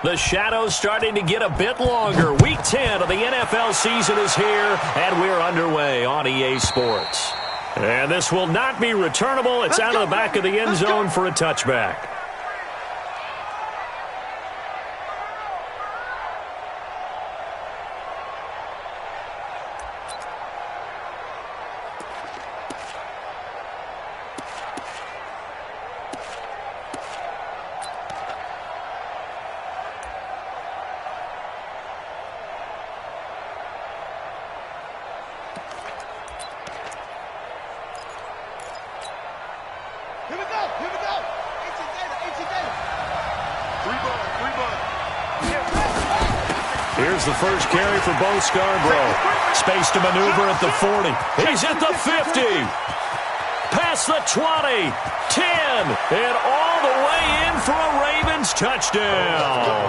The shadow's starting to get a bit longer. Week 10 of the NFL season is here, and we're underway on EA Sports. And this will not be returnable. It's out of the back of the end zone for a touchback. Here's the first carry for Bo Scarborough. Space to maneuver at the 40. He's at the 50. Past the 20. 10. And all the way in for a Ravens touchdown.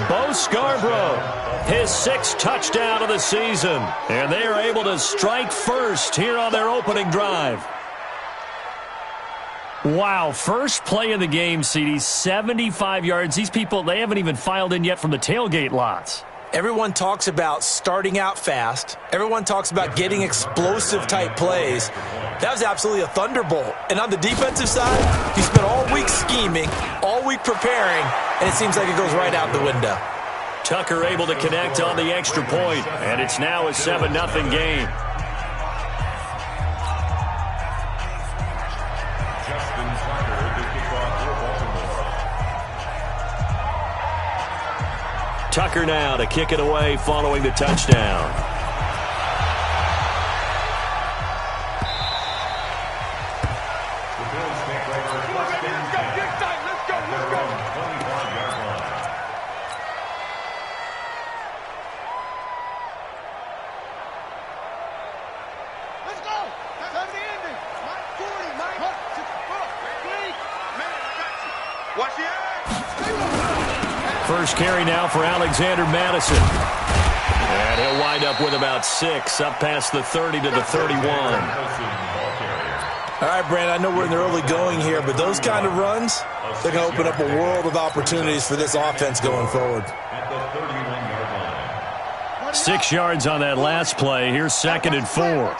Bo Scarborough, his 6th touchdown of the season. And they are able to strike first here on their opening drive. Wow, first play of the game, CD, 75 yards. These people, they haven't even filed in yet from the tailgate lots. Everyone talks about starting out fast. Everyone talks about getting explosive-type plays. That was absolutely a thunderbolt. And on the defensive side, he spent all week scheming, all week preparing, and it seems like it goes right out the window. Tucker able to connect on the extra point, and it's now a 7-0 game. Tucker now to kick it away following the touchdown. First carry now for Alexander Madison. And he'll wind up with about 6, up past the 30 to the 31. All right, Brandon, I know we're in the early going here, but those kind of runs, they're going to open up a world of opportunities for this offense going forward. 6 yards on that last play. Here's 2nd and 4.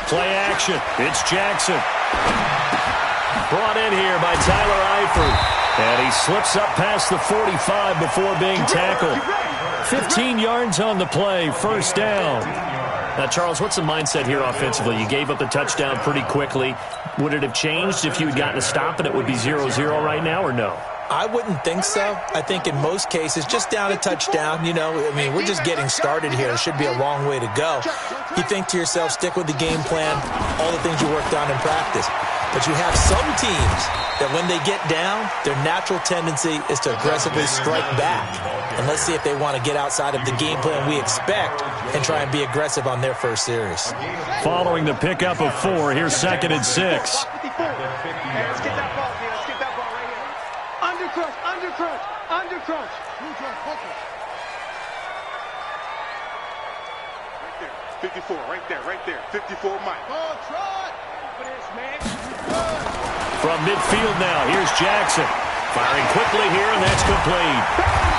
Play action. It's Jackson. Brought in here by Tyler Eifert. And he slips up past the 45 before being tackled. 15 yards on the play, first down. Now, Charles, what's the mindset here offensively? You gave up the touchdown pretty quickly. Would it have changed if you had gotten a stop and it would be 0-0 right now, or no? I wouldn't think so. I think in most cases, just down a touchdown, you know, I mean, we're just getting started here. It should be a long way to go. You think to yourself, stick with the game plan, all the things you worked on in practice. But you have some teams that when they get down, their natural tendency is to aggressively strike back. And let's see if they want to get outside of the game plan we expect and try and be aggressive on their first series. Following the pickup of 4, here's 2nd and 6. Let's get that ball, man. Let's get that ball right here. Undercrunch, undercrunch, undercrunch. Right there. 54, right there. 54, Mike. Oh, Trot. For this, man. From midfield now, here's Jackson. Firing quickly here, and that's complete.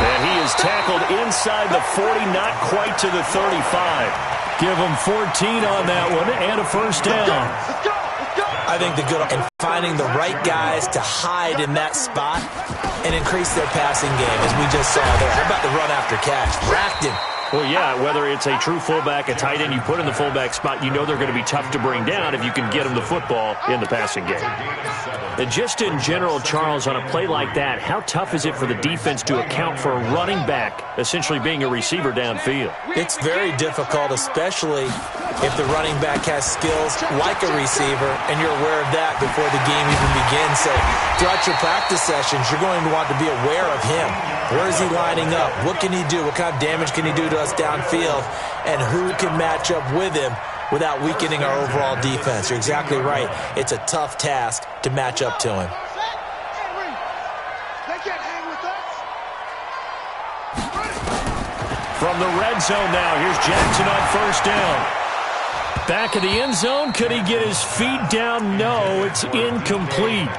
And he is tackled inside the 40, not quite to the 35. Give him 14 on that one and a first down. I think the good and finding the right guys to hide in that spot and increase their passing game, as we just saw there. How about the run after catch? Racked him. Well, yeah, whether it's a true fullback, a tight end you put in the fullback spot, you know they're going to be tough to bring down if you can get them the football in the passing game. And just in general, Charles, on a play like that, how tough is it for the defense to account for a running back essentially being a receiver downfield? It's very difficult, especially if the running back has skills like a receiver, and you're aware of that before the game even begins. So throughout your practice sessions, you're going to want to be aware of him. Where is he lining up? What can he do? What kind of damage can he do to us downfield? And who can match up with him without weakening our overall defense? You're exactly right. It's a tough task to match up to him. From the red zone now, here's Jackson on first down. Back of the end zone. Could he get his feet down? No, it's incomplete.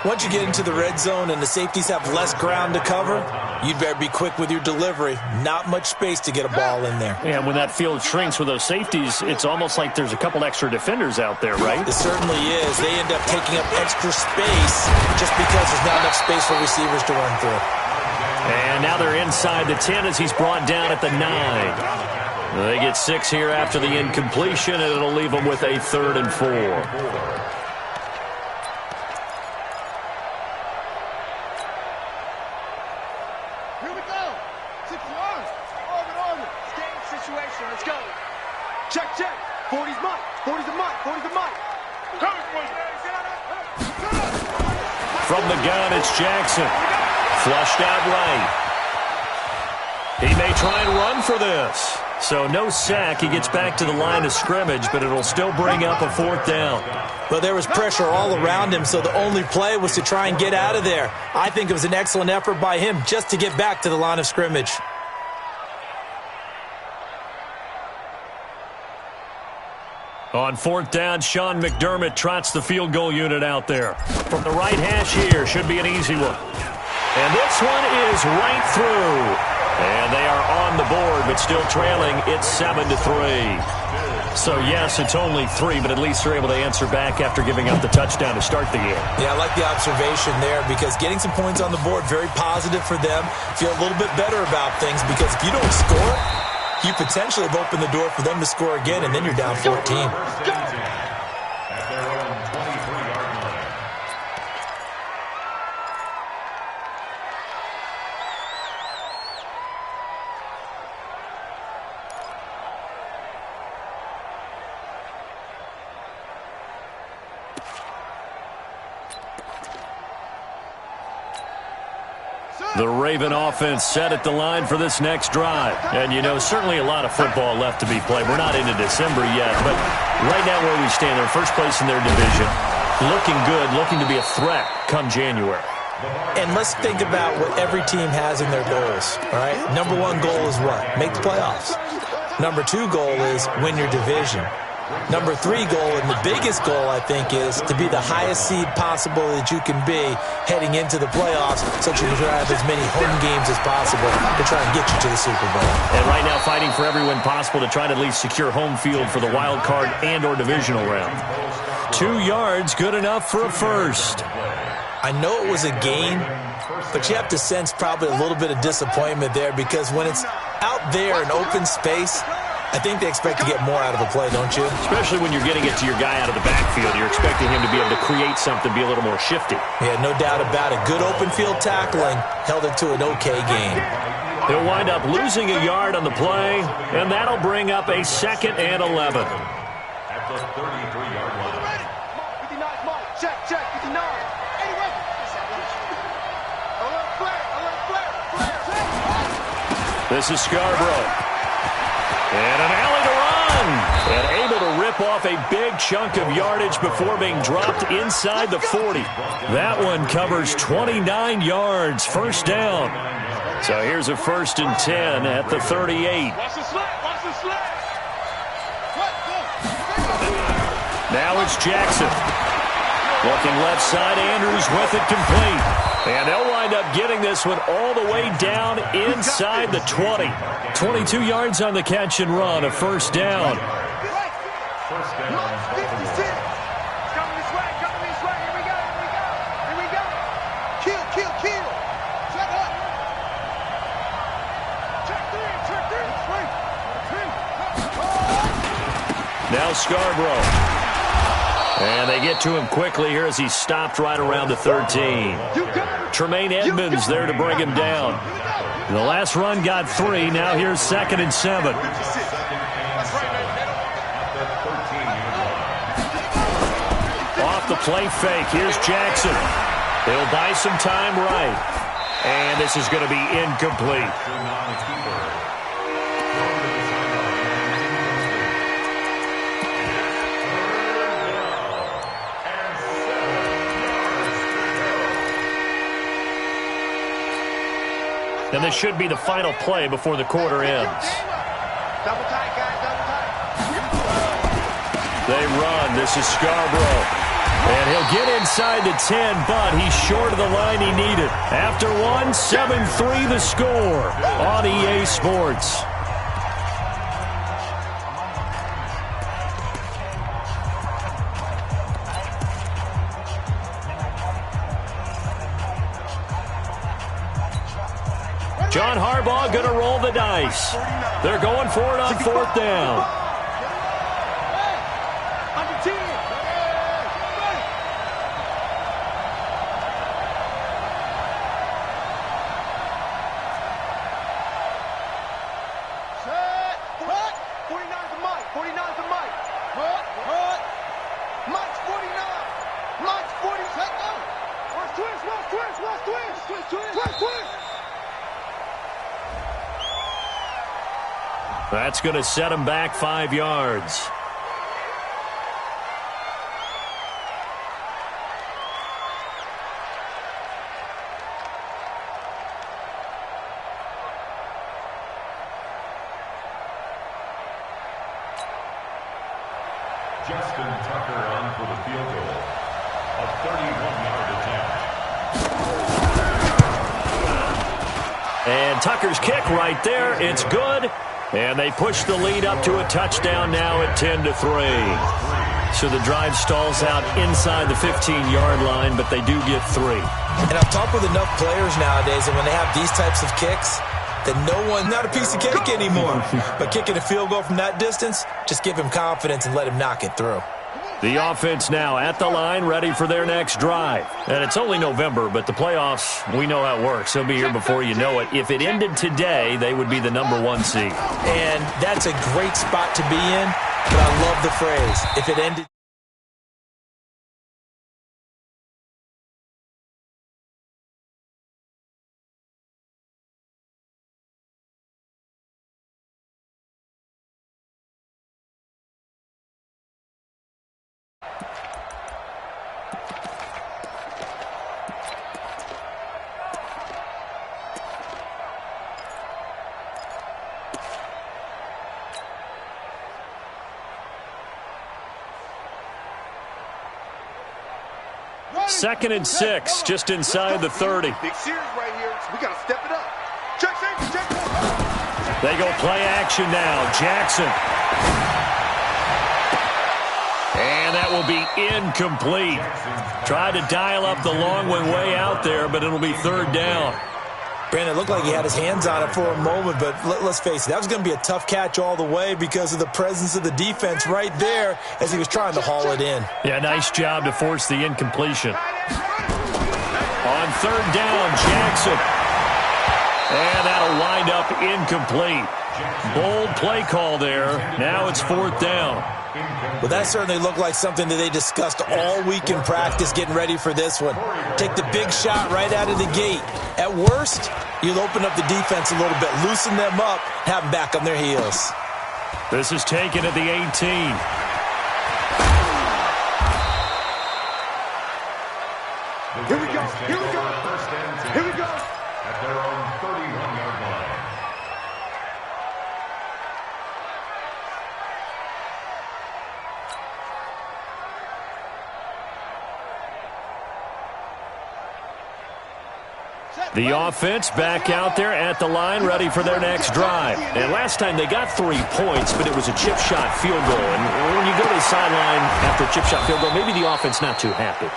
Once you get into the red zone and the safeties have less ground to cover, you'd better be quick with your delivery. Not much space to get a ball in there. And when that field shrinks with those safeties, it's almost like there's a couple extra defenders out there, right? It certainly is. They end up taking up extra space just because there's not enough space for receivers to run through. And now they're inside the 10 as he's brought down at the 9. They get 6 here after the incompletion, and it'll leave them with a 3rd and 4. Here we go. 6 yards. Orbit. Game situation. Let's go. Check. 40's mine. 40's a mine. 40's a mine. From the gun, it's Jackson. Flushed out right. He may try and run for this. So no sack. He gets back to the line of scrimmage, but it'll still bring up a 4th down. Well, there was pressure all around him, so the only play was to try and get out of there. I think it was an excellent effort by him just to get back to the line of scrimmage. On 4th down, Sean McDermott trots the field goal unit out there. From the right hash here, should be an easy one. And this one is right through. And they are on the board, but still trailing. It's 7-3. So, yes, it's only 3, but at least they're able to answer back after giving up the touchdown to start the game. Yeah, I like the observation there because getting some points on the board, very positive for them. Feel a little bit better about things because if you don't score, you potentially have opened the door for them to score again, and then you're down 14. The Raven offense set at the line for this next drive. And, you know, certainly a lot of football left to be played. We're not into December yet, but right now where we stand, they're first place in their division. Looking good, looking to be a threat come January. And let's think about what every team has in their goals, all right? Number 1 goal is what? Make the playoffs. Number 2 goal is win your division. Number 3 goal, and the biggest goal, I think, is to be the highest seed possible that you can be heading into the playoffs so that you can have as many home games as possible to try and get you to the Super Bowl. And right now fighting for every win possible to try to at least secure home field for the wild card and or divisional round. 2 yards, good enough for a first. I know it was a gain, but you have to sense probably a little bit of disappointment there because when it's out there in open space, I think they expect to get more out of a play, don't you? Especially when you're getting it to your guy out of the backfield. You're expecting him to be able to create something, be a little more shifty. Yeah, no doubt about it. Good open field tackling held it to an okay gain. He'll wind up losing a yard on the play, and that'll bring up a 2nd and 11. At the 33-yard line. 59, check, 59. Anyway. Alert flare. This is Scarborough. And an alley to run. And able to rip off a big chunk of yardage before being dropped inside the 40. That one covers 29 yards. First down. So here's a 1st and 10 at the 38. Watch the slide. Now it's Jackson. Looking left side, Andrews with it complete. And they'll wind up getting this one all the way down inside the 20. 22 yards on the catch and run, a first down. First down. 56. Coming this way. Here we go. Kill. Check up. Check three. Now Scarborough. And they get to him quickly here as he's stopped right around the 13. Tremaine Edmonds there to bring him down. The last run got 3. Now here's 2nd and 7. Off the play fake. Here's Jackson. He'll buy some time right. And this is going to be incomplete. And this should be the final play before the quarter ends. Double tight, guys, double tight. They run. This is Scarborough. And he'll get inside the 10, but he's short of the line he needed. After one, 7-3 the score on EA Sports. John Harbaugh going to roll the dice. They're going for it on 4th down. That's going to set him back 5 yards. Justin Tucker on for the field goal. A 31-yard attempt. And Tucker's kick right there. It's good. And they push the lead up to a touchdown now at 10-3. So the drive stalls out inside the 15-yard line, but they do get 3. And I've talked with enough players nowadays, and when they have these types of kicks, that no one's not a piece of cake anymore. But kicking a field goal from that distance, just give him confidence and let him knock it through. The offense now at the line, ready for their next drive. And it's only November, but the playoffs, we know how it works. They'll be here before you know it. If it ended today, they would be the #1 seed. And that's a great spot to be in, but I love the phrase, if it ended. Second and 6, just inside the 30. Big series right here. We got to step it up. Check. They go play action now. Jackson. And that will be incomplete. Tried to dial up the long one way out there, but it'll be 3rd down. Brandon, it looked like he had his hands on it for a moment, but let's face it, that was going to be a tough catch all the way because of the presence of the defense right there as he was trying to haul it in. Yeah, nice job to force the incompletion. On 3rd down, Jackson. And that'll wind up incomplete. Bold play call there. Now it's 4th down. Well, that certainly looked like something that they discussed all week in practice getting ready for this one. Take the big shot right out of the gate. At worst, you'll open up the defense a little bit, loosen them up, have them back on their heels. This is taken at the 18. Here we go. At their own 31-yard line. The offense back out there at the line, ready for their next drive. And last time they got 3 points, but it was a chip shot field goal. And when you go to the sideline after a chip shot field goal, maybe the offense not too happy.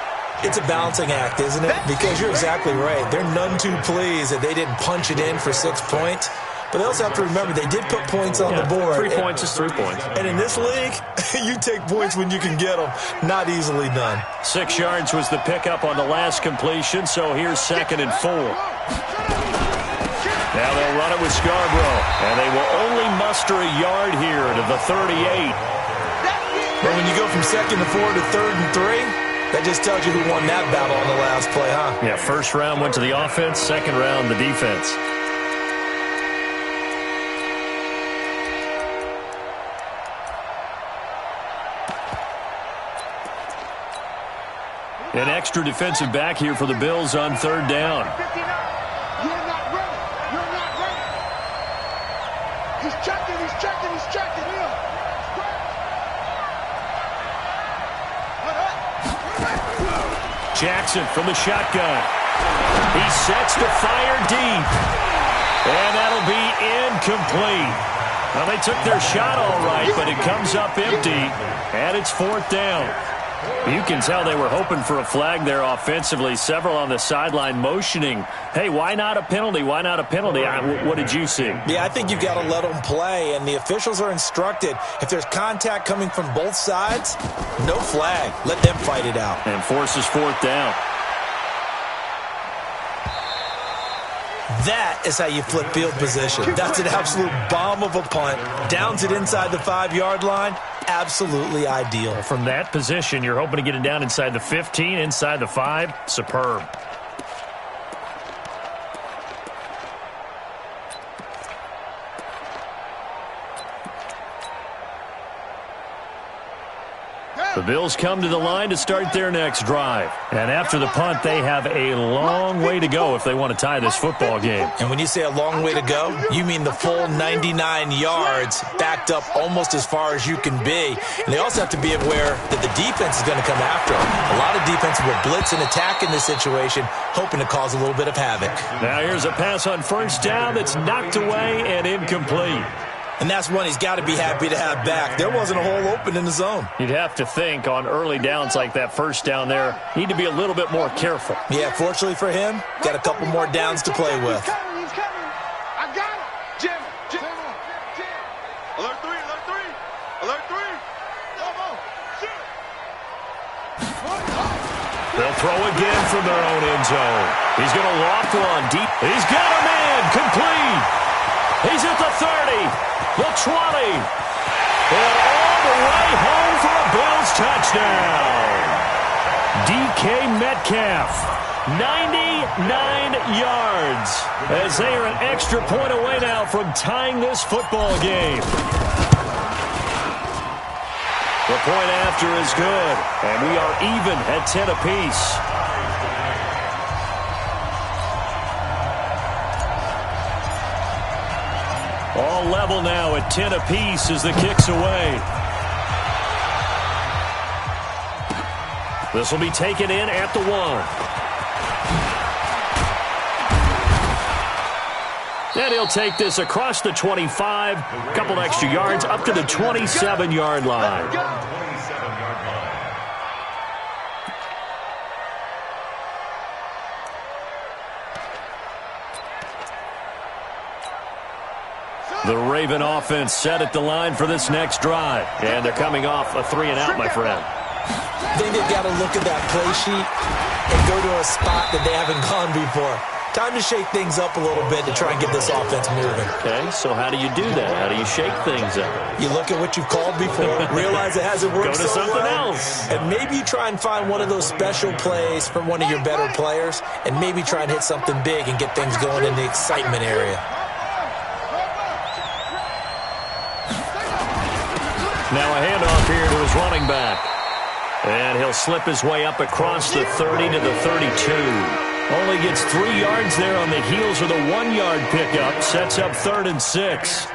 It's a balancing act, isn't it? Because you're exactly right. They're none too pleased that they didn't punch it in for 6 points. But they also have to remember they did put points on the board. 3 points is 3 points. And in this league, you take points when you can get them. Not easily done. 6 yards was the pickup on the last completion, so here's 2nd and 4. Now they'll run it with Scarborough, and they will only muster a yard here to the 38. But when you go from 2nd to 4 to 3rd and 3, that just tells you who won that battle on the last play, huh? Yeah, first round went to the offense, second round the defense. An extra defensive back here for the Bills on 3rd down. You're not ready. He's checking. Jackson from the shotgun. He sets to fire deep. And that'll be incomplete. Well, they took their shot all right, but it comes up empty, and it's 4th down. You can tell they were hoping for a flag there offensively. Several on the sideline motioning, hey, why not a penalty? Why not a penalty? What did you see? Yeah, I think you've got to let them play, and the officials are instructed, if there's contact coming from both sides, no flag. Let them fight it out. And forces 4th down. That is how you flip field position. That's an absolute bomb of a punt. Downs it inside the 5-yard line. Absolutely ideal. From that position, you're hoping to get it down inside the 15, inside the 5. Superb. The Bills come to the line to start their next drive. And after the punt, they have a long way to go if they want to tie this football game. And when you say a long way to go, you mean the full 99 yards backed up almost as far as you can be. And they also have to be aware that the defense is going to come after them. A lot of defenses will blitz and attack in this situation, hoping to cause a little bit of havoc. Now here's a pass on 1st down that's knocked away and incomplete. And that's one he's got to be happy to have back. There wasn't a hole open in the zone. You'd have to think on early downs like that 1st down there, need to be a little bit more careful. Yeah, fortunately for him, got a couple more downs to play with. He's coming. I got him. Jim. Alert 3. Alert 3. Come on. Shoot. They'll throw again from their own end zone. He's going to loft one deep. He's got a man. Complete. He's at the 30. The 20, and all the way home for a Bills touchdown. DK Metcalf, 99 yards, as they are an extra point away now from tying this football game. The point after is good, and we are even at 10 apiece. All level now at 10 apiece as the kick's away. This will be taken in at the 1. And he'll take this across the 25, a couple extra yards, up to the 27-yard line. The Raven offense set at the line for this next drive. And they're coming off a 3-and-out, my friend. I think they've got to look at that play sheet and go to a spot that they haven't gone before. Time to shake things up a little bit to try and get this offense moving. Okay, so how do you do that? How do you shake things up? You look at what you've called before, realize it hasn't worked Go to so something well, else. and maybe you try and find one of those special plays from one of your better players, and maybe try and hit something big and get things going in the excitement area. Now a handoff here to his running back. And he'll slip his way up across the 30 to the 32. Only gets 3 yards there on the heels of the 1-yard pickup. Sets up 3rd and 6.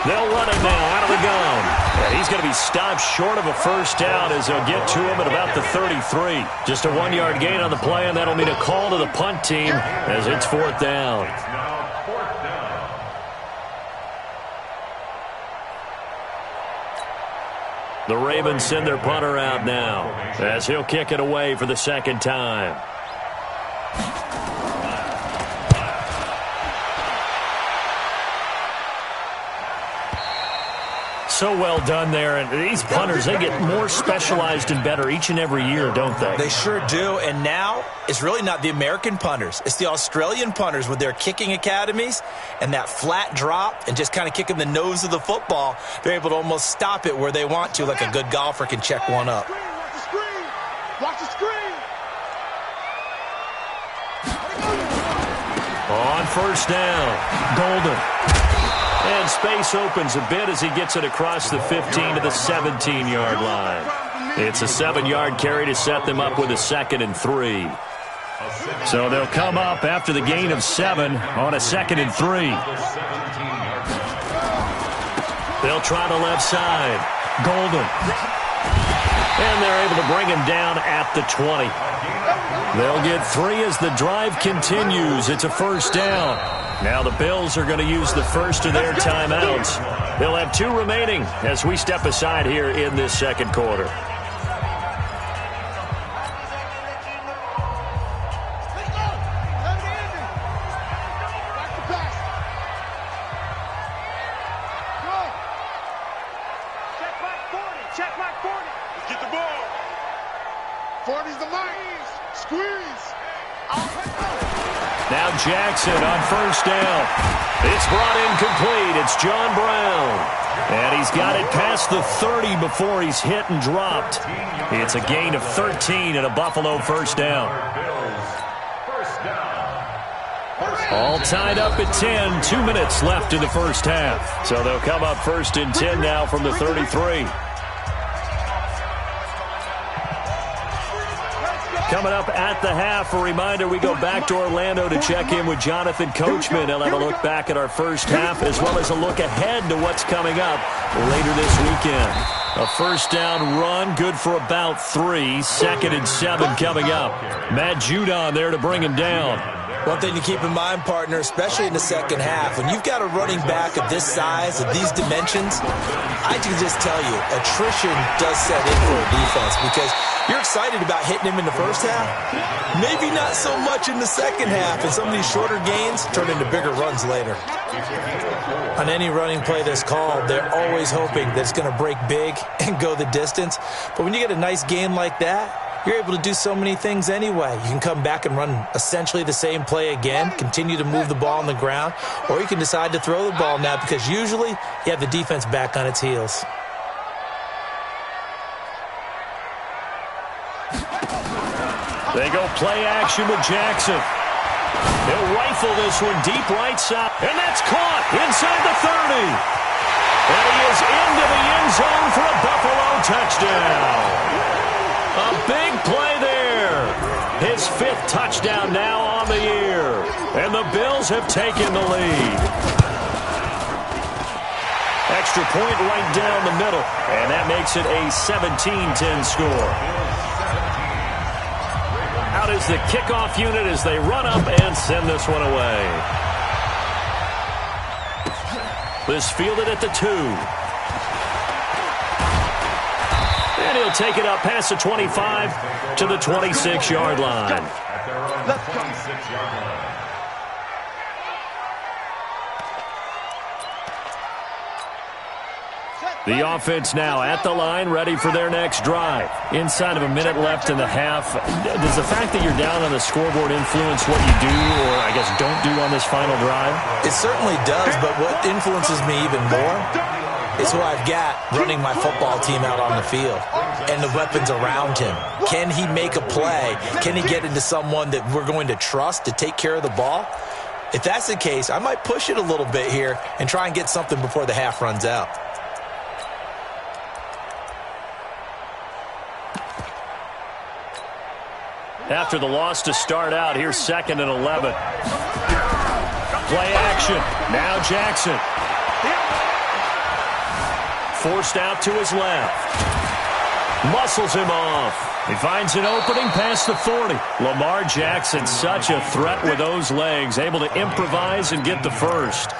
They'll run it now out of the gun. And he's going to be stopped short of a 1st down as they'll get to him at about the 33. Just a 1-yard gain on the play, and that'll mean a call to the punt team as it's 4th down. It's now 4th down. The Ravens send their punter out now as he'll kick it away for the 2nd time. So well done there, and these punters, they get more specialized and better each and every year, don't they? They sure do, and now it's really not the American punters. It's the Australian punters with their kicking academies and that flat drop and just kind of kicking the nose of the football. They're able to almost stop it where they want to, like a good golfer can check one up. Watch the screen. On first down, Golden. And space opens a bit as he gets it across the 15 to the 17-yard line. It's a 7-yard carry to set them up with a 2nd and 3. So they'll come up after the gain of 7 on a 2nd and 3. They'll try the left side. Golden. And they're able to bring him down at the 20. They'll get 3 as the drive continues. It's a first down. Now the Bills are going to use the first of their timeouts. They'll have 2 remaining as we step aside here in this second quarter. Now Jackson on first down. It's brought in complete. It's John Brown. And he's got it past the 30 before he's hit and dropped. It's a gain of 13 and a Buffalo first down. All tied up at 10. 2 minutes left in the first half. So they'll come up 1st and 10 now from the 33. Coming up at the half, a reminder, we go back to Orlando to check in with Jonathan Coachman. He'll have a look back at our first half as well as a look ahead to what's coming up later this weekend. A first down run, good for about 3. 2nd and 7 coming up. Matt Judon there to bring him down. One thing to keep in mind, partner, especially in the second half, when you've got a running back of this size, of these dimensions, I can just tell you, attrition does set in for a defense because you're excited about hitting him in the first half. Maybe not so much in the second half, and some of these shorter gains turn into bigger runs later. On any running play that's called, they're always hoping that it's going to break big and go the distance. But when you get a nice gain like that, you're able to do so many things anyway. You can come back and run essentially the same play again, continue to move the ball on the ground, or you can decide to throw the ball now because usually you have the defense back on its heels. They go play action with Jackson. They'll rifle this one deep right side. And that's caught inside the 30. And he is into the end zone for a Buffalo touchdown. A big play there. His 5th touchdown now on the year. And the Bills have taken the lead. Extra point right down the middle. And that makes it a 17-10 score. Out is the kickoff unit as they run up and send this one away. This fielded at the 2. And he'll take it up past the 25 to the 26-yard line. Let's go. 26-yard line. The offense now at the line, ready for their next drive. Inside of a minute left in the half. Does the fact that you're down on the scoreboard influence what you do or, I guess, don't do on this final drive? It certainly does, but what influences me even more is who I've got running my football team out on the field and the weapons around him. Can he make a play? Can he get into someone that we're going to trust to take care of the ball? If that's the case, I might push it a little bit here and try and get something before the half runs out. After the loss to start out, here's 2nd and 11. Play action. Now Jackson. Forced out to his left. Muscles him off. He finds an opening past the 40. Lamar Jackson, such a threat with those legs, able to improvise and get the first.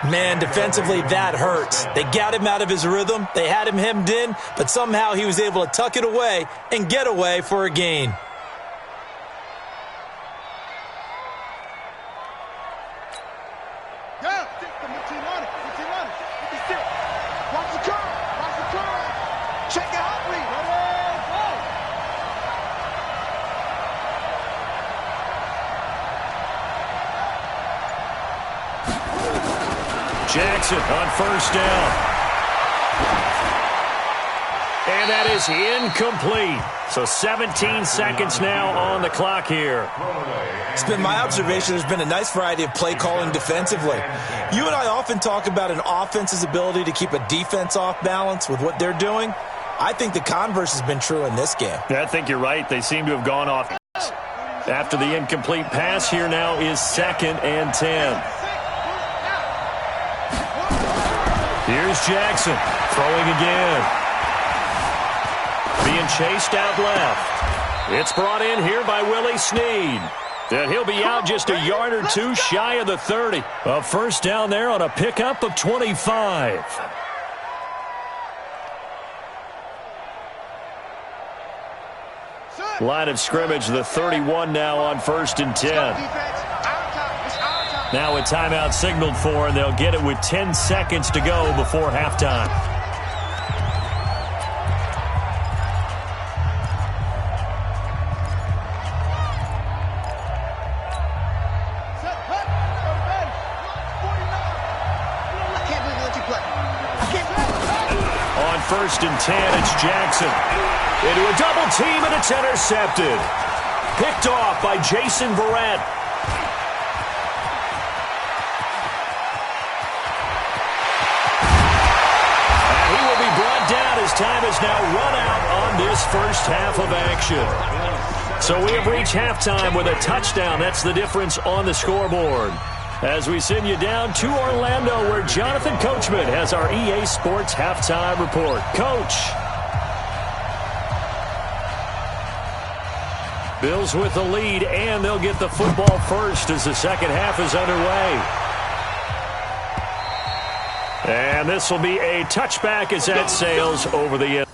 Man, defensively, that hurts. They got him out of his rhythm. They had him hemmed in, but somehow he was able to tuck it away and get away for a gain. Jackson on first down. And that is incomplete. So 17 seconds now on the clock here. It's been my observation there's been a nice variety of play calling defensively. You and I often talk about an offense's ability to keep a defense off balance with what they're doing. I think the converse has been true in this game. I think you're right. They seem to have gone off. After the incomplete pass, here now is 2nd and 10. Here's Jackson throwing again. Being chased out left. It's brought in here by Willie Snead. And he'll be out just a yard or two shy of the 30. A first down there on a pickup of 25. Line of scrimmage, the 31 now on 1st and 10. Now a timeout signaled for, and they'll get it with 10 seconds to go before halftime. On 1st and 10, it's Jackson. Into a double team, and it's intercepted. Picked off by Jason Verrett. And he will be brought down as time is now run out on this first half of action. So we have reached halftime with a touchdown. That's the difference on the scoreboard. As we send you down to Orlando, where Jonathan Coachman has our EA Sports halftime report. Coach. Bills with the lead, and they'll get the football first as the second half is underway. And this will be a touchback as that sails over the end.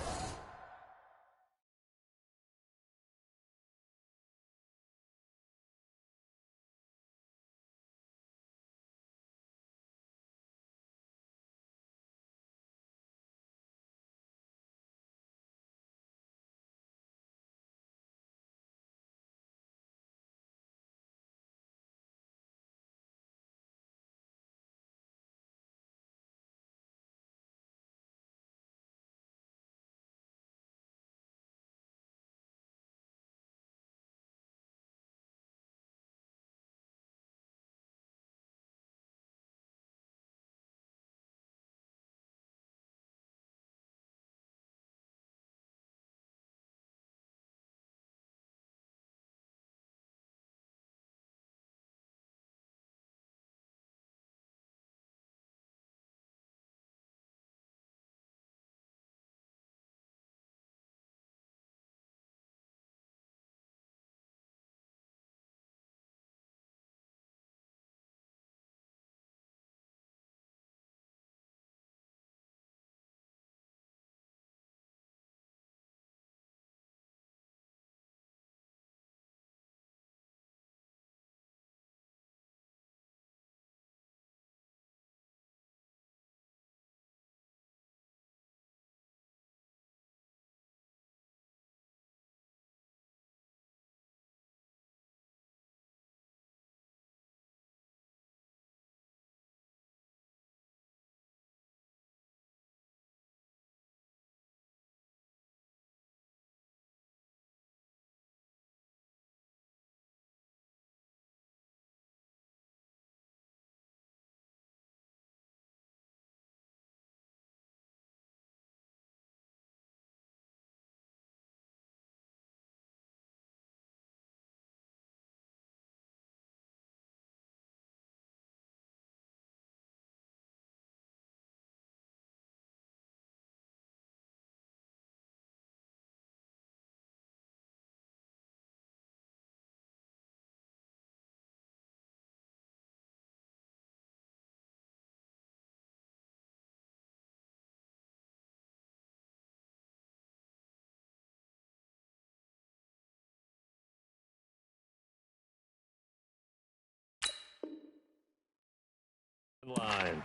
Line.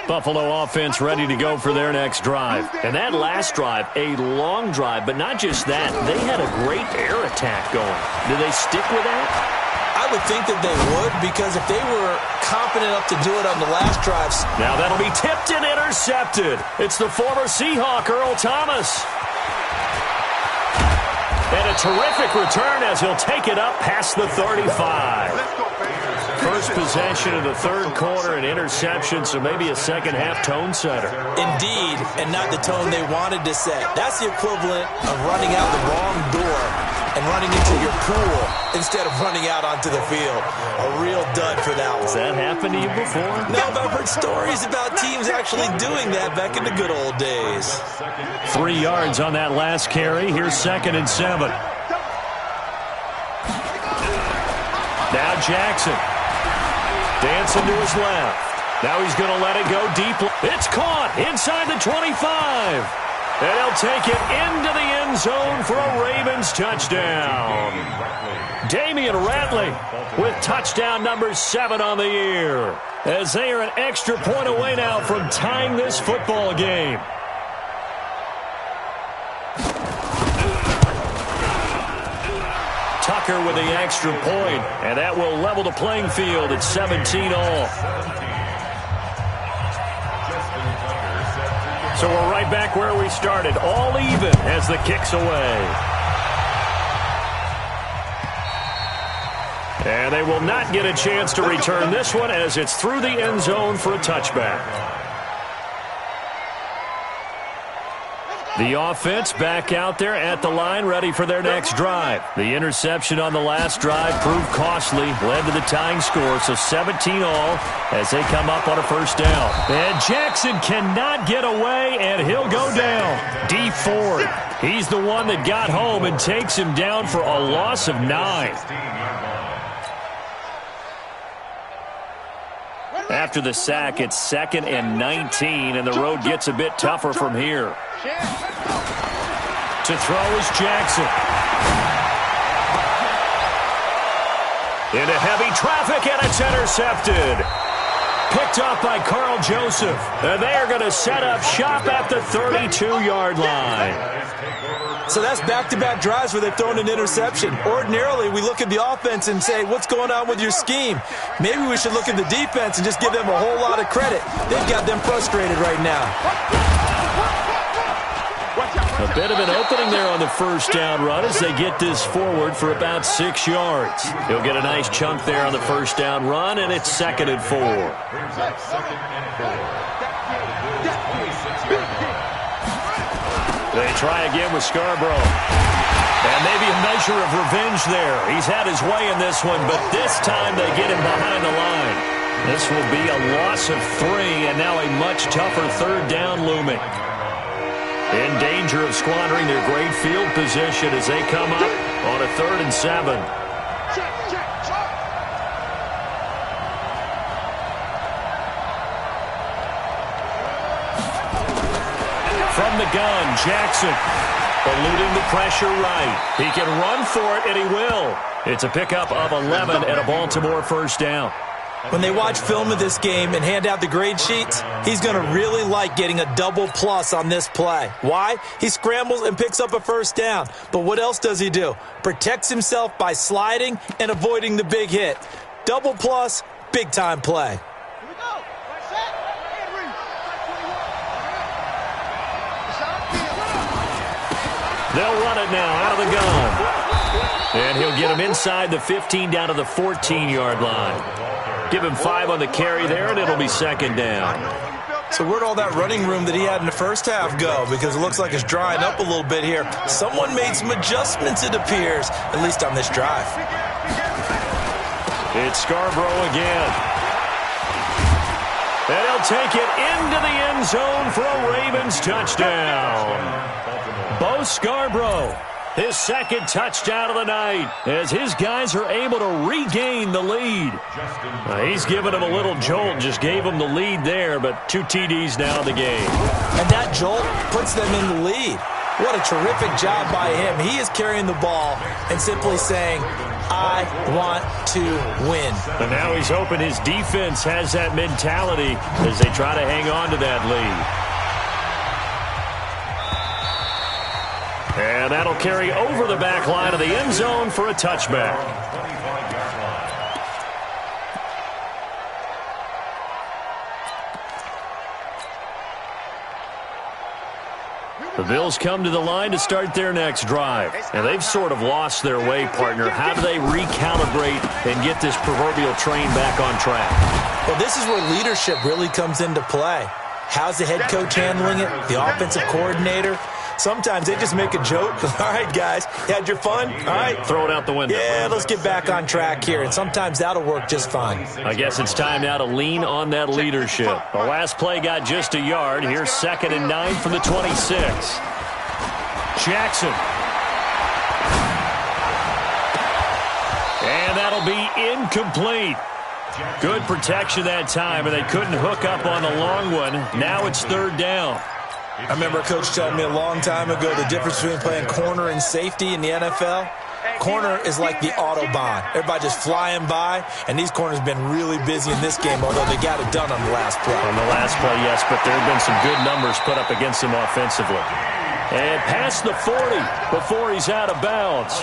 Buffalo offense ready to go for their next drive. And that last drive, a long drive, but not just that. They had a great air attack going. Do they stick with that? I would think that they would, because if they were confident enough to do it on the last drives. Now that'll be tipped and intercepted. It's the former Seahawk, Earl Thomas. And a terrific return as he'll take it up past the 35. First possession of the third quarter, an interception, so maybe a second-half tone setter. Indeed, and not the tone they wanted to set. That's the equivalent of running out the wrong door and running into your pool instead of running out onto the field. A real dud for that one. Has that happened to you before? No, but I've heard stories about teams actually doing that back in the good old days. 3 yards on that last carry. Here's 2nd and 7. Now Jackson. Dancing to his left. Now he's going to let it go deep. It's caught inside the 25. And he'll take it into the end zone for a Ravens touchdown. Damian Ratley with touchdown number 7 on the year, as they are an extra point away now from tying this football game. Tucker with the extra point, and that will level the playing field at 17 all. So we're right back where we started, all even as the kick's away. And they will not get a chance to return this one as it's through the end zone for a touchback. The offense back out there at the line, ready for their next drive. The interception on the last drive proved costly, led to the tying score, so 17 all as they come up on a first down. And Jackson cannot get away, and he'll go down. D. Ford, he's the one that got home and takes him down for a loss of 9. After the sack, it's 2nd and 19, and the road gets a bit tougher from here. To throw is Jackson. Into heavy traffic, and it's intercepted. Picked up by Carl Joseph. And they are going to set up shop at the 32-yard line. So that's back-to-back drives where they've thrown an interception. Ordinarily, we look at the offense and say, what's going on with your scheme? Maybe we should look at the defense and just give them a whole lot of credit. They've got them frustrated right now. A bit of an opening there on the first down run as they get this forward for about 6 yards. He'll get a nice chunk there on the first down run, and it's 2nd and 4. They try again with Scarborough. And maybe a measure of revenge there. He's had his way in this one, but this time they get him behind the line. This will be a loss of 3, and now a much tougher third down looming. In danger of squandering their great field position as they come up on a 3rd and 7. From the gun, Jackson eluding the pressure right. He can run for it, and he will. It's a pickup of 11 and a Baltimore first down. When they watch film of this game and hand out the grade sheets, he's going to really like getting a double plus on this play. Why? He scrambles and picks up a first down. But what else does he do? Protects himself by sliding and avoiding the big hit. Double plus, big-time play. They'll run it now out of the gun. And he'll get him inside the 15 down to the 14-yard line. Give him 5 on the carry there, and it'll be 2nd down. So where'd all that running room that he had in the first half go? Because it looks like it's drying up a little bit here. Someone made some adjustments, it appears, at least on this drive. It's Scarborough again. And he'll take it into the end zone for a Ravens touchdown. Bo Scarborough, his 2nd touchdown of the night, as his guys are able to regain the lead. He's given him a little jolt, just gave him the lead there, but 2 TDs now in the game. And that jolt puts them in the lead. What a terrific job by him. He is carrying the ball and simply saying, I want to win. And now he's hoping his defense has that mentality as they try to hang on to that lead. And that'll carry over the back line of the end zone for a touchback. The Bills come to the line to start their next drive. And they've sort of lost their way, partner. How do they recalibrate and get this proverbial train back on track? Well, this is where leadership really comes into play. How's the head coach handling it? The offensive coordinator? Sometimes they just make a joke. All right, guys, you had your fun? All right. Throw it out the window. Yeah, let's get back on track here. And sometimes that'll work just fine. I guess it's time now to lean on that leadership. The last play got just a yard. Here's 2nd and 9 from the 26. Jackson. And that'll be incomplete. Good protection that time, and they couldn't hook up on the long one. Now it's 3rd down. I remember a coach telling me a long time ago the difference between playing corner and safety in the NFL. Corner is like the Autobahn. Everybody just flying by, and these corners have been really busy in this game, although they got it done on the last play. On the last play, yes, but there have been some good numbers put up against him offensively. And past the 40 before he's out of bounds.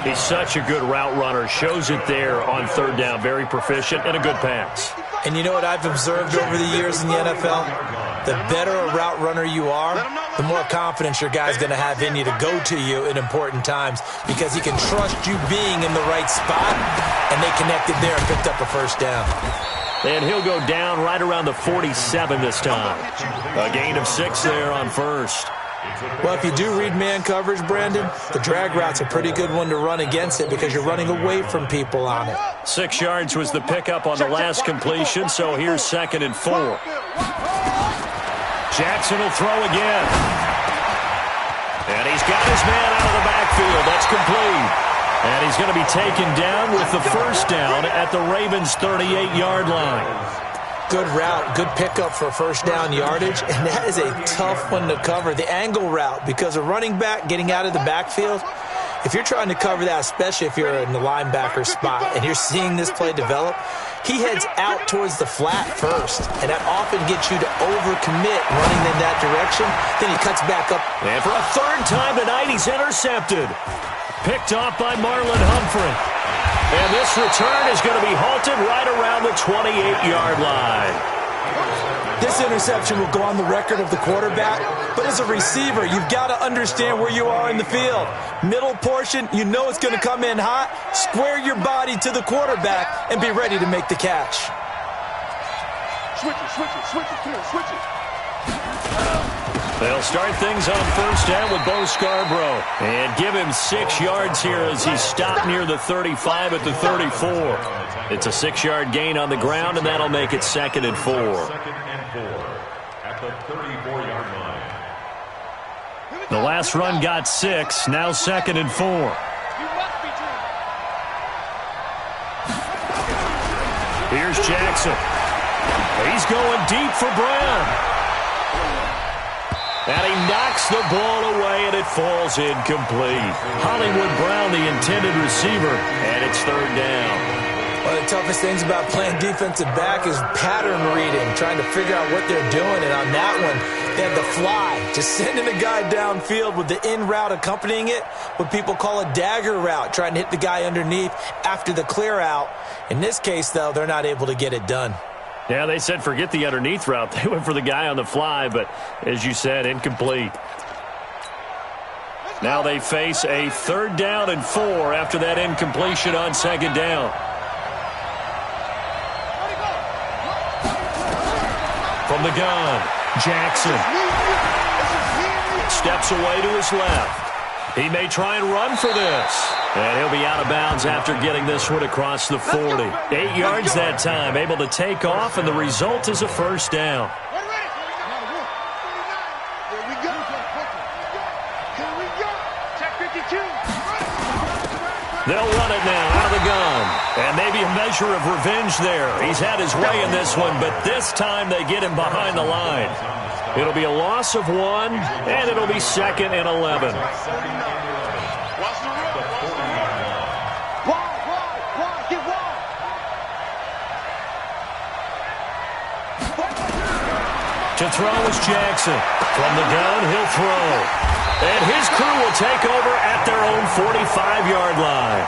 He's such a good route runner. Shows it there on 3rd down. Very proficient and a good pass. And you know what I've observed over the years in the NFL? The better a route runner you are, the more confidence your guy's going to have in you to go to you in important times because he can trust you being in the right spot, and they connected there and picked up a 1st down. And he'll go down right around the 47 this time. A gain of 6 there on 1st. Well, if you do read man coverage, Brandon, the drag route's a pretty good one to run against it because you're running away from people on it. 6 yards was the pickup on the last completion, so here's 2nd and 4. Jackson will throw again. And he's got his man out of the backfield. That's complete. And he's going to be taken down with the 1st down at the Ravens' 38-yard line. Good route, good pickup for 1st down yardage, and that is a tough one to cover. The angle route, because a running back getting out of the backfield, if you're trying to cover that, especially if you're in the linebacker spot and you're seeing this play develop, he heads out towards the flat first, and that often gets you to overcommit running in that direction. Then he cuts back up. And for a 3rd time tonight, he's intercepted. Picked off by Marlon Humphrey. And this return is going to be halted right around the 28-yard line. This interception will go on the record of the quarterback, but as a receiver, you've got to understand where you are in the field. Middle portion, you know it's going to come in hot. Square your body to the quarterback and be ready to make the catch. Switch it. They'll start things on 1st down with Bo Scarborough. And give him 6 yards here as he stopped near the 35 at the 34. It's a 6-yard gain on the ground, and that'll make it 2nd and 4. 2nd and 4 at the 34-yard line. The last run got 6, now 2nd and 4. Here's Jackson. He's going deep for Brown. And he knocks the ball away, and it falls incomplete. Hollywood Brown, the intended receiver, and it's 3rd down. One of the toughest things about playing defensive back is pattern reading, trying to figure out what they're doing. And on that one, they had the fly, just sending a guy downfield with the in route accompanying it, what people call a dagger route, trying to hit the guy underneath after the clear out. In this case, though, they're not able to get it done. Yeah, they said forget the underneath route. They went for the guy on the fly, but as you said, incomplete. Now they face a 3rd down and 4 after that incompletion on 2nd down. From the gun, Jackson steps away to his left. He may try and run for this. And he'll be out of bounds after getting this one across the 40. 8 yards that time, able to take off, and the result is a 1st down. They'll run it now out of the gun. And maybe a measure of revenge there. He's had his way in this one, but this time they get him behind the line. It'll be a loss of 1, and it'll be 2nd and 11. To throw is Jackson. From the gun, he'll throw. And his crew will take over at their own 45-yard line.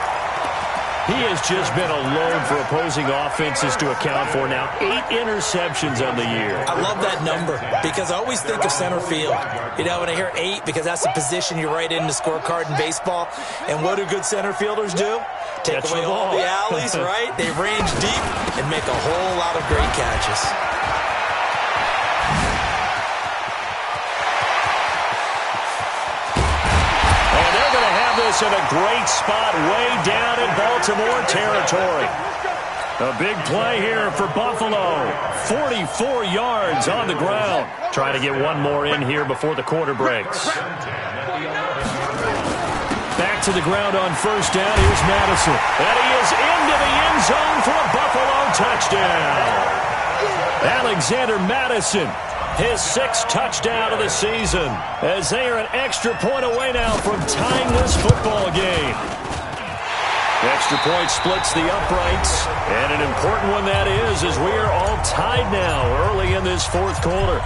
He has just been a load for opposing offenses to account for now. 8 interceptions on the year. I love that number because I always think of center field. You know, when I hear 8, because that's the position you write in the scorecard in baseball. And what do good center fielders do? Take away all the alleys, right? They range deep and make a whole lot of great catches. In a great spot way down in Baltimore territory. A big play here for Buffalo. 44 yards on the ground. Trying to get one more in here before the quarter breaks. Back to the ground on first down. Here's Madison. And he is into the end zone for a Buffalo touchdown. Alexander Madison. His 6th touchdown of the season, as they are an extra point away now from tying this football game. Extra point splits the uprights, and an important one that is, as we are all tied now early in this 4th quarter.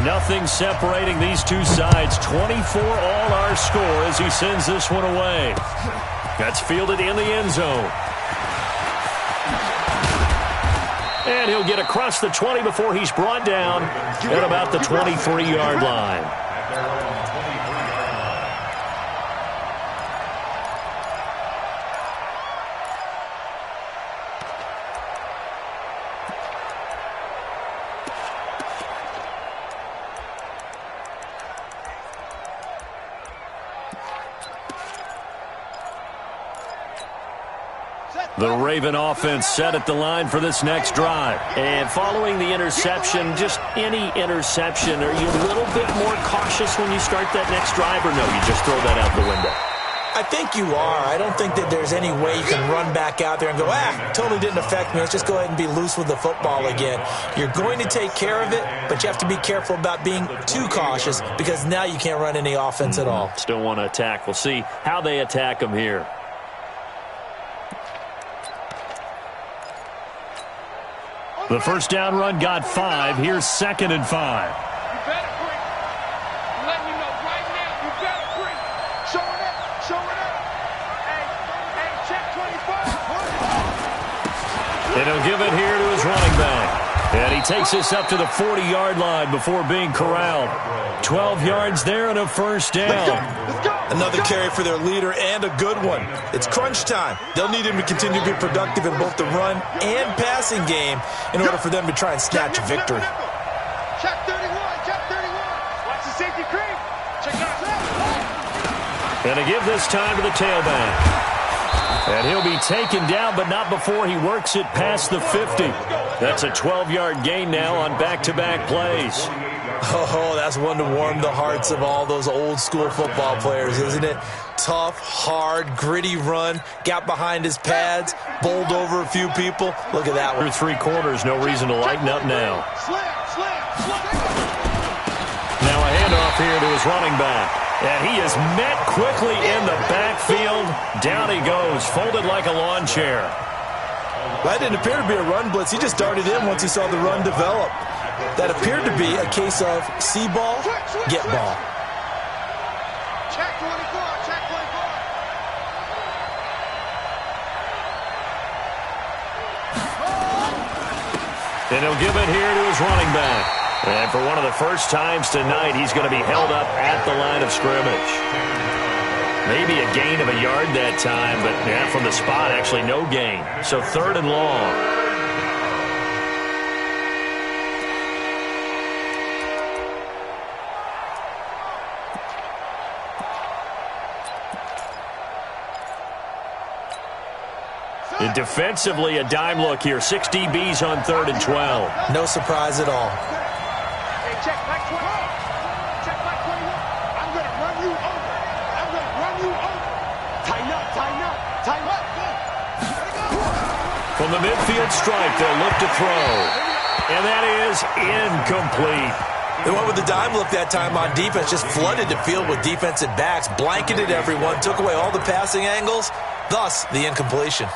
Nothing separating these two sides. 24 all our score as he sends this one away. That's fielded in the end zone. And he'll get across the 20 before he's brought down at about the 23-yard line. The Raven offense set at the line for this next drive. And following the interception, just any interception, are you a little bit more cautious when you start that next drive, or no, you just throw that out the window? I think you are. I don't think that there's any way you can run back out there and go, totally didn't affect me. Let's just go ahead and be loose with the football again. You're going to take care of it, but you have to be careful about being too cautious because now you can't run any offense at all. Still want to attack. We'll see how they attack them here. The first down run got 5. Here's 2nd and 5. You better bring. I'm letting you know right now, you better bring. Show it up, show it up. Hey, check 25. And he'll give it here to his running back. And he takes this up to the 40-yard line before being corralled. 12 yards there and a first down. Another carry for their leader and a good one. It's crunch time. They'll need him to continue to be productive in both the run and passing game in order for them to try and snatch a victory. Check 31, check 31. Watch the safety creep. Check out that. And to give this time to the tailback. And he'll be taken down, but not before he works it past the 50. That's a 12-yard gain now on back-to-back plays. Oh, that's one to warm the hearts of all those old-school football players, isn't it? Tough, hard, gritty run, got behind his pads, bowled over a few people. Look at that one. Through 3 quarters, no reason to lighten up now. Now a handoff here to his running back. And he is met quickly in the backfield. Down he goes, folded like a lawn chair. That didn't appear to be a run blitz. He just darted in once he saw the run develop. That appeared to be a case of see ball, get ball. Check 24, check 24. And he'll give it here to his running back. And for one of the first times tonight, he's going to be held up at the line of scrimmage. Maybe a gain of a yard that time, but from the spot, actually no gain. So 3rd and long. And defensively, a dime look here. 6 DBs on 3rd and 12. No surprise at all. Hey, check back 20. Check back 21. I'm going to run you over. I'm going to run you over. Tighten up, tighten up, tighten up. From the midfield stripe, they'll look to throw. And that is incomplete. They went with the dime look that time on defense, just flooded the field with defensive backs, blanketed everyone, took away all the passing angles, thus the incompletion.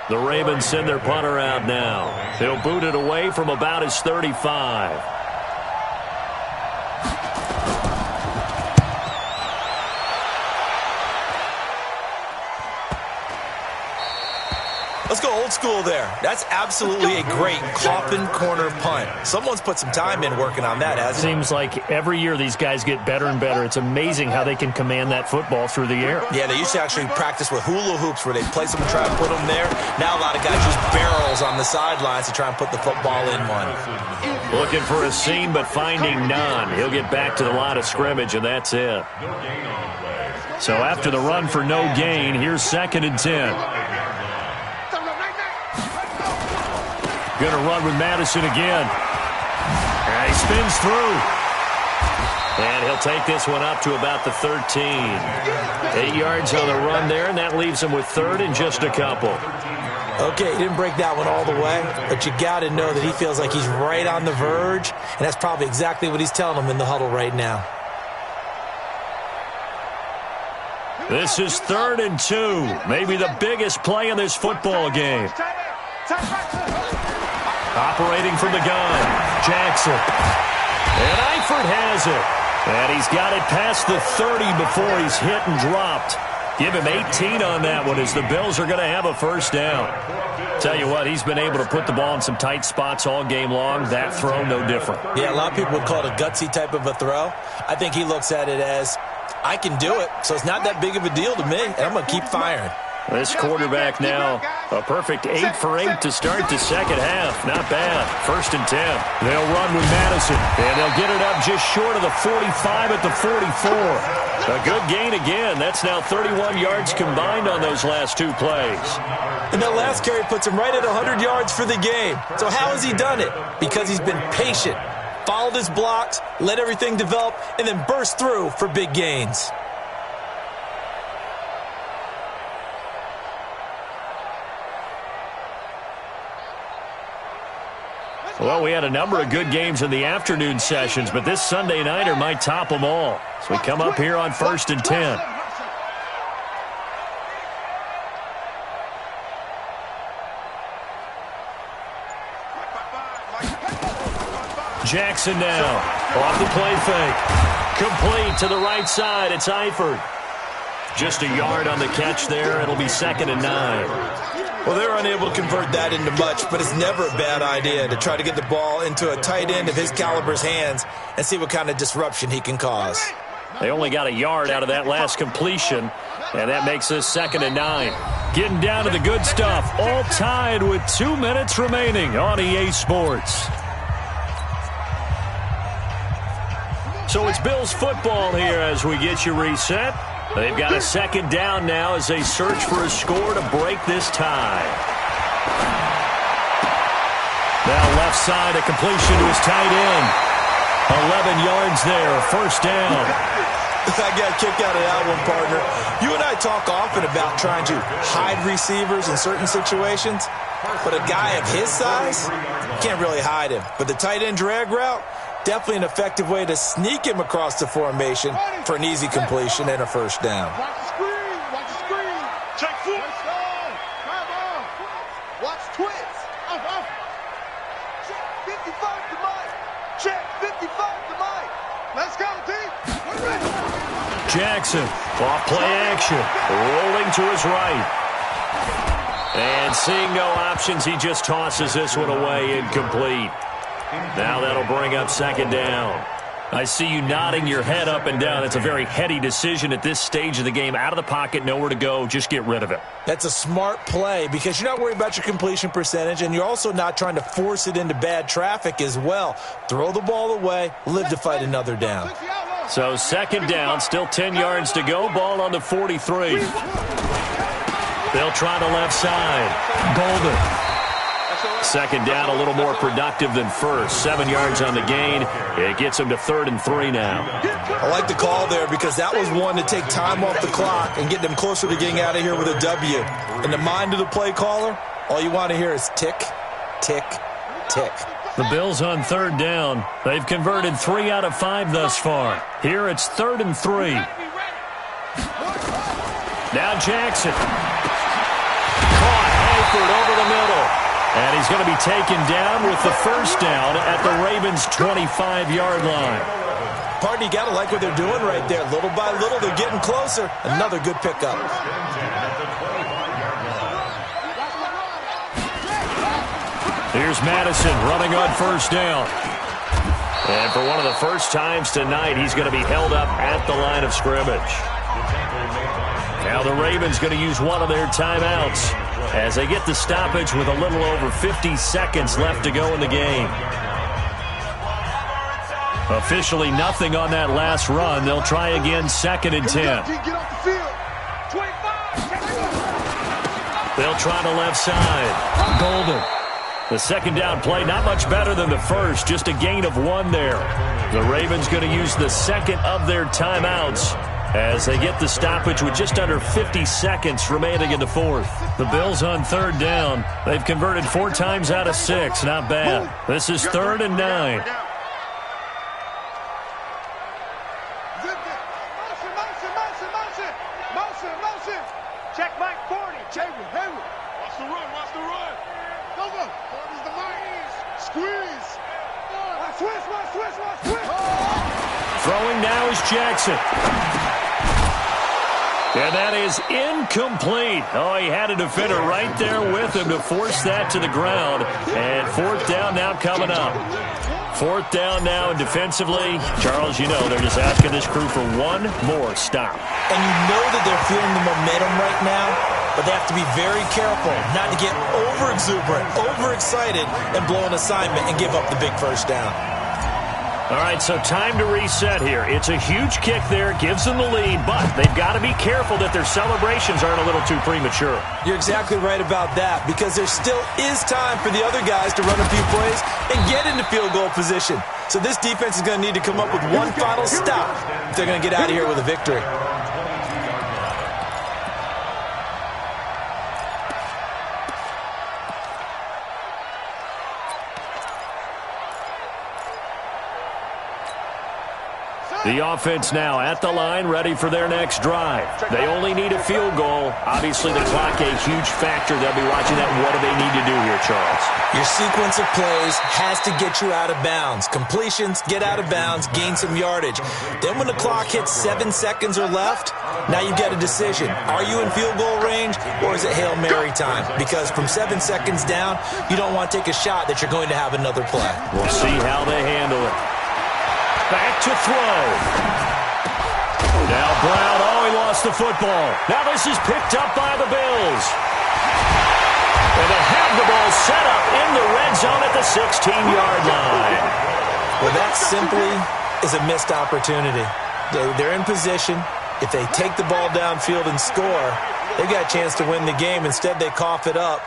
The Ravens send their punter out now. They'll boot it away from about his 35. Let's go old school there. That's absolutely a great coffin corner punt. Someone's put some time in working on that, hasn't it? Seems like every year these guys get better and better. It's amazing how they can command that football through the air. Yeah, they used to actually practice with hula hoops where they place them and try to put them there. Now a lot of guys use barrels on the sidelines to try and put the football in one. Looking for a seam, but finding none. He'll get back to the line of scrimmage, and that's it. So after the run for no gain, here's 2nd and 10. Going to run with Madison again. And he spins through. And he'll take this one up to about the 13. 8 yards on the run there, and that leaves him with 3rd and just a couple. Okay, he didn't break that one all the way, but you got to know that he feels like he's right on the verge, and that's probably exactly what he's telling them in the huddle right now. This is 3rd and 2. Maybe the biggest play in this football game. Operating from the gun, Jackson. And Eifert has it. And he's got it past the 30 before he's hit and dropped. Give him 18 on that one as the Bills are going to have a first down. Tell you what, he's been able to put the ball in some tight spots all game long. That throw, no different. Yeah, a lot of people would call it a gutsy type of a throw. I think he looks at it as, I can do it, so it's not that big of a deal to me, and I'm going to keep firing. This quarterback now, a perfect 8 for 8 to start the second half. Not bad. 1st and 10. They'll run with Madison, and they'll get it up just short of the 45 at the 44. A good gain again. That's now 31 yards combined on those last 2 plays. And that last carry puts him right at 100 yards for the game. So how has he done it? Because he's been patient, followed his blocks, let everything develop, and then burst through for big gains. Well, we had a number of good games in the afternoon sessions, but this Sunday nighter might top them all. So we come up here on 1st and 10. Jackson now, off the play fake. Complete to the right side, it's Eifert. Just a yard on the catch there, it'll be 2nd and 9. Well, they're unable to convert that into much, but it's never a bad idea to try to get the ball into a tight end of his caliber's hands and see what kind of disruption he can cause. They only got a yard out of that last completion, and that makes this 2nd and 9. Getting down to the good stuff, all tied with 2 minutes remaining on EA Sports. So it's Bills football here as we get you reset. They've got a 2nd down now as they search for a score to break this tie. Now left side, a completion to his tight end. 11 yards there, 1st down. I got a kick out of that one, partner. You and I talk often about trying to hide receivers in certain situations, but a guy of his size, can't really hide him. But the tight end drag route, definitely an effective way to sneak him across the formation for an easy completion and a 1st down. Watch the screen. Watch the screen. Check foot. Come on. Watch twins. Check 55 to Mike. Check 55 to Mike. Let's go, D. We're ready. Jackson, off play action, rolling to his right. And seeing no options, he just tosses this one away, incomplete. Now that'll bring up 2nd down. I see you nodding your head up and down. It's a very heady decision at this stage of the game. Out of the pocket, nowhere to go. Just get rid of it. That's a smart play because you're not worried about your completion percentage, and you're also not trying to force it into bad traffic as well. Throw the ball away, live to fight another down. So 2nd down, still 10 yards to go. Ball on the 43. They'll try the left side. Golden. 2nd down, a little more productive than 1st. 7 yards on the gain. It gets him to 3rd and 3 now. I like the call there because that was one to take time off the clock and get them closer to getting out of here with a W. In the mind of the play caller, all you want to hear is tick, tick, tick. The Bills on 3rd down. They've converted 3 out of 5 thus far. Here it's 3rd and 3. Now Jackson. Caught Eifert over the middle. And he's going to be taken down with the 1st down at the Ravens' 25-yard line. Partner, you got to like what they're doing right there. Little by little, they're getting closer. Another good pickup. Here's Madison running on first down. And for one of the first times tonight, he's going to be held up at the line of scrimmage. Now the Ravens going to use one of their timeouts as they get the stoppage with a little over 50 seconds left to go in the game. Officially nothing on that last run. They'll try again, 2nd and 10. Get off the field. 25. They'll try the left side. Golden. The second down play, not much better than the first, just a gain of 1 there. The Ravens going to use the second of their timeouts as they get the stoppage with just under 50 seconds remaining in the fourth. The Bills on 3rd down. They've converted 4 times out of 6. Not bad. This is 3rd and 9. Motion. Check Mike 40. Hayward. Watch the run. Go. Is the Mike. Squeeze. Watch. Throwing now is Jackson. And that is incomplete. Oh, he had a defender right there with him to force that to the ground. And 4th down now coming up. 4th down now, and defensively, Charles, you know, they're just asking this crew for one more stop. And you know that they're feeling the momentum right now, but they have to be very careful not to get over-exuberant, overexcited, and blow an assignment and give up the big first down. All right, so time to reset here. It's a huge kick there, gives them the lead, but they've got to be careful that their celebrations aren't a little too premature. You're exactly right about that, because there still is time for the other guys to run a few plays and get into field goal position. So this defense is going to need to come up with one final stop if they're going to get out of here with a victory. The offense now at the line, ready for their next drive. They only need a field goal. Obviously, the clock a huge factor. They'll be watching that. What do they need to do here, Charles? Your sequence of plays has to get you out of bounds. Completions, get out of bounds, gain some yardage. Then when the clock hits 7 seconds or left, now you get a decision. Are you in field goal range, or is it Hail Mary time? Because from 7 seconds down, you don't want to take a shot that you're going to have another play. We'll see how they handle it. Back to throw. Now Brown, he lost the football. Now this is picked up by the Bills. And they have the ball set up in the red zone at the 16-yard line. Well, that simply is a missed opportunity. They're in position. If they take the ball downfield and score, they've got a chance to win the game. Instead, they cough it up.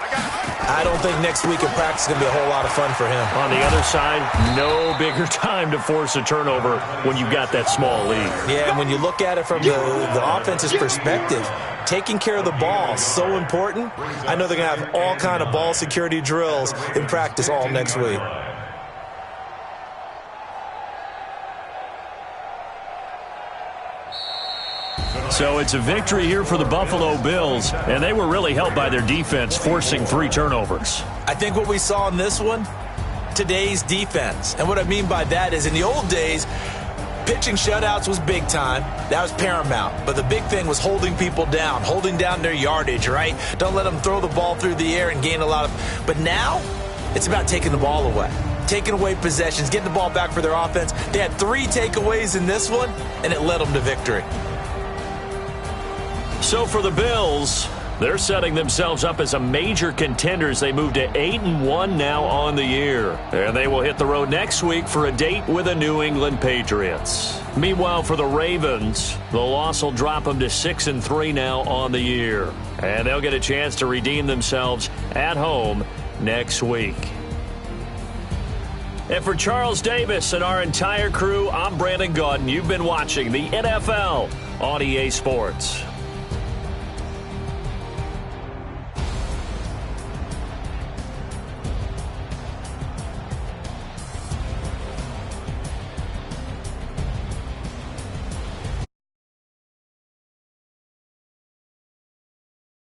I don't think next week in practice is going to be a whole lot of fun for him. On the other side, no bigger time to force a turnover when you've got that small lead. Yeah, and when you look at it from the offense's perspective, taking care of the ball is so important. I know they're going to have all kind of ball security drills in practice all next week. So it's a victory here for the Buffalo Bills, and they were really helped by their defense, forcing 3 turnovers. I think what we saw in this one, today's defense. And what I mean by that is in the old days, pitching shutouts was big time. That was paramount. But the big thing was holding people down, holding down their yardage, right? Don't let them throw the ball through the air and gain a lot of... But now, it's about taking the ball away. Taking away possessions, getting the ball back for their offense. They had 3 takeaways in this one, and it led them to victory. So for the Bills, they're setting themselves up as a major contender as they move to 8-1 now on the year. And they will hit the road next week for a date with the New England Patriots. Meanwhile, for the Ravens, the loss will drop them to 6-3 now on the year. And they'll get a chance to redeem themselves at home next week. And for Charles Davis and our entire crew, I'm Brandon Gaudin. You've been watching the NFL on EA Sports.